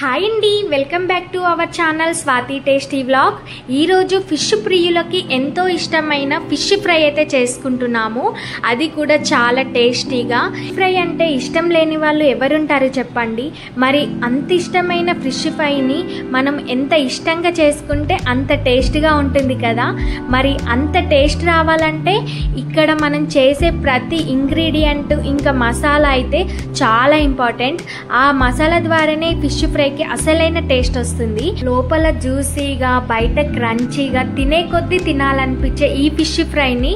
Hi అండి, welcome back to our channel Swathi tasty vlog. ఈరోజు fish ప్రియులకి ఎంతో ఇష్టమైన ఫిష్ ఫ్రై అయితే చేసుకుంటున్నాము. అది కూడా చాలా టేస్టీగా. ఫ్రై అంటే ఇష్టం లేని వాళ్ళు ఎవరుంటారు చెప్పండి. మరి అంత ఇష్టమైన ఫిష్ ఫ్రైని మనం ఎంత ఇష్టంగా చేసుకుంటే అంత టేస్ట్గా ఉంటుంది కదా. మరి అంత టేస్ట్ రావాలంటే ఇక్కడ మనం చేసే ప్రతి ఇంగ్రీడియంట్ ఇంకా మసాలా అయితే చాలా ఇంపార్టెంట్. ఆ మసాలా ద్వారానే ఫిష్ ఫ్రైకి అసలైన టేస్ట్ వస్తుంది. లోపల జ్యూసీగా బయట క్రంచీగా తినే కొద్దీ తినాలనిపించే ఈ ఫిష్ ఫ్రైని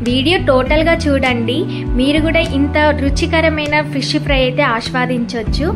వీడియో టోటల్ గా చూడండి. మీరు కూడా ఇంత రుచికరమైన ఫిష్ ఫ్రై అయితే ఆస్వాదించవచ్చు.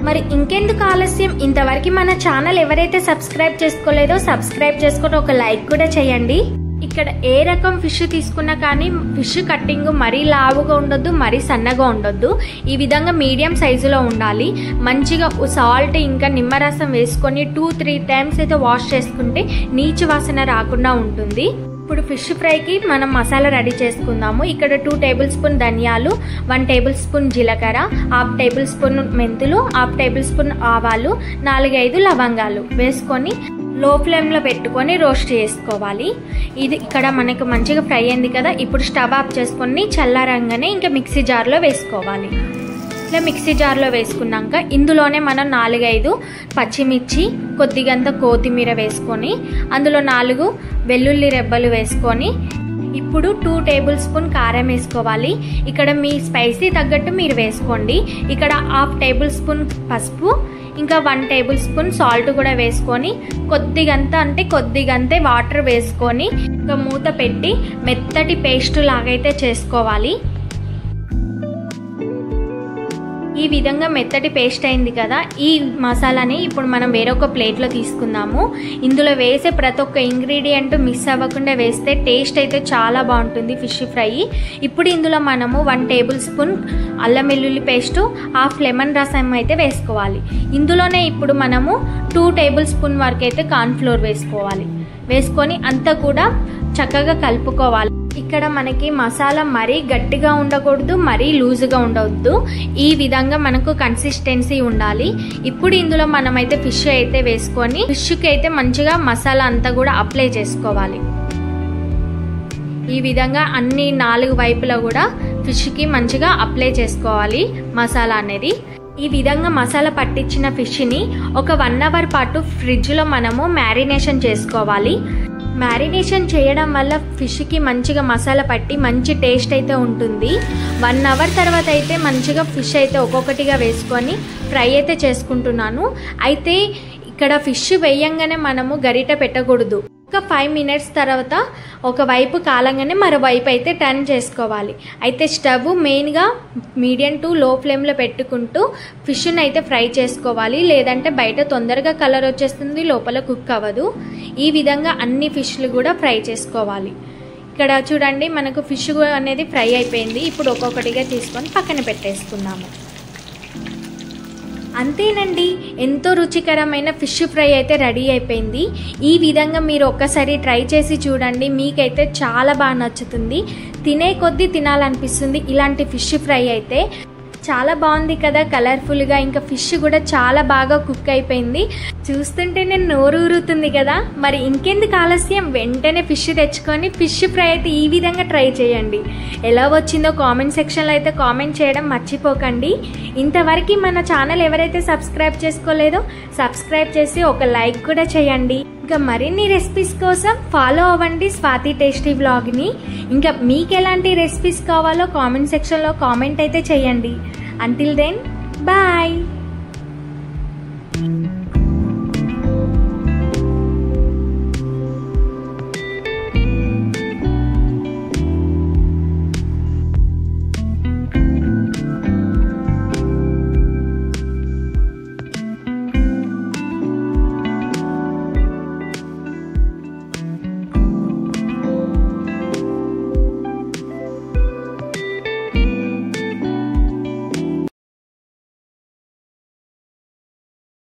మరి ఇంకెందుకు ఆలస్యం, ఇంతవరకు మన ఛానల్ ఎవరైతే సబ్స్క్రైబ్ చేసుకోలేదో సబ్స్క్రైబ్ చేసుకొని ఒక లైక్ కూడా చేయండి. ఇక్కడ ఏ రకం ఫిష్ తీసుకున్నా కానీ ఫిష్ కట్టింగ్ మరీ లావుగా ఉండొద్దు, మరీ సన్నగా ఉండొద్దు. ఈ విధంగా మీడియం సైజులో ఉండాలి. మంచిగా సాల్ట్ ఇంకా నిమ్మరసం వేసుకొని 2-3 టైమ్స్ అయితే వాష్ చేసుకుంటే నీచు వాసన రాకుండా ఉంటుంది. ఇప్పుడు ఫిష్ ఫ్రైకి మనం మసాలా రెడీ చేసుకుందాము. ఇక్కడ 2 టేబుల్ స్పూన్ ధనియాలు, 1 టేబుల్ స్పూన్ జీలకర్ర, 1/2 టేబుల్ స్పూన్ మెంతులు, 1/2 టేబుల్ స్పూన్ ఆవాలు, 4-5 లవంగాలు వేసుకొని లో ఫ్లేమ్లో పెట్టుకొని రోస్ట్ చేసుకోవాలి. ఇది ఇక్కడ మనకు మంచిగా ఫ్రై అయింది కదా. ఇప్పుడు స్టవ్ ఆఫ్ చేసుకొని చల్లారంగానే ఇంకా మిక్సీ జార్లో వేసుకోవాలి. ఇట్లా మిక్సీ జార్లో వేసుకున్నాక ఇందులోనే మనం 4-5 పచ్చిమిర్చి, కొద్దిగంత కొత్తిమీర వేసుకొని అందులో 4 వెల్లుల్లి రెబ్బలు వేసుకొని ఇప్పుడు 2 టేబుల్ స్పూన్ కారం వేసుకోవాలి. ఇక్కడ మీ స్పైసీ తగ్గట్టు మీరు వేసుకోండి. ఇక్కడ 1/2 టేబుల్ స్పూన్ పసుపు, ఇంకా 1 టేబుల్ స్పూన్ సాల్ట్ కూడా వేసుకొని కొద్దిగంతే వాటర్ వేసుకొని ఇంకా మూత పెట్టి మెత్తటి పేస్ట్ లాగైతే చేసుకోవాలి. ఈ విధంగా మెత్తటి పేస్ట్ అయింది కదా. ఈ మసాలాని ఇప్పుడు మనం వేరొక ప్లేట్లో తీసుకుందాము. ఇందులో వేసే ప్రతి ఒక్క ఇంగ్రీడియంట్ మిస్ అవ్వకుండా వేస్తే టేస్ట్ అయితే చాలా బాగుంటుంది ఫిష్ ఫ్రై. ఇప్పుడు ఇందులో మనము 1 టేబుల్ స్పూన్ అల్లం వెల్లుల్లి పేస్టు, 1/2 లెమన్ రసం అయితే వేసుకోవాలి. ఇందులోనే ఇప్పుడు మనము 2 టేబుల్ స్పూన్ వరకు అయితే కార్న్ ఫ్లోర్ వేసుకోవాలి. వేసుకొని అంతా కూడా చక్కగా కలుపుకోవాలి. ఇక్కడ మనకి మసాలా మరీ గట్టిగా ఉండకూడదు, మరీ లూజుగా ఉండవద్దు. ఈ విధంగా మనకు కన్సిస్టెన్సీ ఉండాలి. ఇప్పుడు ఇందులో మనమైతే ఫిష్ అయితే వేసుకొని ఫిష్కి అయితే మంచిగా మసాలా అంతా కూడా అప్లై చేసుకోవాలి. ఈ విధంగా అన్ని 4 వైపులా కూడా ఫిష్కి మంచిగా అప్లై చేసుకోవాలి మసాలా అనేది. ఈ విధంగా మసాలా పట్టించిన ఫిష్ని ఒక 1 అవర్ పాటు ఫ్రిడ్జ్లో మనము మ్యారినేషన్ చేసుకోవాలి. మ్యారినేషన్ చేయడం వల్ల ఫిష్కి మంచిగా మసాలా పట్టి మంచి టేస్ట్ అయితే ఉంటుంది. 1 అవర్ తర్వాత అయితే మంచిగా ఫిష్ అయితే ఒక్కొక్కటిగా వేసుకొని ఫ్రై అయితే చేసుకుంటున్నాను. అయితే ఇక్కడ ఫిష్ వేయంగానే మనము గరిట పెట్టకూడదు. ఒక 5 మినిట్స్ తర్వాత ఒకవైపు కాలంగానే మరోవైపు అయితే టర్న్ చేసుకోవాలి. అయితే స్టవ్ మెయిన్గా మీడియం టు లో ఫ్లేమ్లో పెట్టుకుంటూ ఫిష్ని అయితే ఫ్రై చేసుకోవాలి. లేదంటే బయట తొందరగా కలర్ వచ్చేస్తుంది, లోపల కుక్ అవ్వదు. ఈ విధంగా అన్ని ఫిష్లు కూడా ఫ్రై చేసుకోవాలి. ఇక్కడ చూడండి మనకు ఫిష్ అనేది ఫ్రై అయిపోయింది. ఇప్పుడు ఒక్కొక్కటిగా తీసుకొని పక్కన పెట్టేసుకుందాము. అంతేనండి, ఎంతో రుచికరమైన ఫిష్ ఫ్రై అయితే రెడీ అయిపోయింది. ఈ విధంగా మీరు ఒక్కసారి ట్రై చేసి చూడండి, మీకైతే చాలా బాగా నచ్చుతుంది. తినే కొద్దీ తినాలనిపిస్తుంది ఇలాంటి ఫిష్ ఫ్రై అయితే. చాలా బాగుంది కదా కలర్ఫుల్గా. ఇంకా ఫిష్ కూడా చాలా బాగా కుక్ అయిపోయింది. చూస్తుంటేనే నోరు ఊరుతుంది కదా. మరి ఇంకెందుకు ఆలస్యం, వెంటనే ఫిష్ తెచ్చుకొని ఫిష్ ఫ్రై అయితే ఈ విధంగా ట్రై చేయండి. ఎలా వచ్చిందో కామెంట్ సెక్షన్లో అయితే కామెంట్ చేయడం మర్చిపోకండి. ఇంతవరకు మన ఛానల్ ఎవరైతే సబ్స్క్రైబ్ చేసుకోలేదో సబ్స్క్రైబ్ చేసి ఒక లైక్ కూడా చేయండి. ఇంకా మరిన్ని రెసిపీస్ కోసం ఫాలో అవ్వండి స్వాతి టేస్టీ వ్లాగ్ని. ఇంకా మీకు ఎలాంటి రెసిపీస్ కావాలో కామెంట్ సెక్షన్లో కామెంట్ అయితే చేయండి. Until then, bye.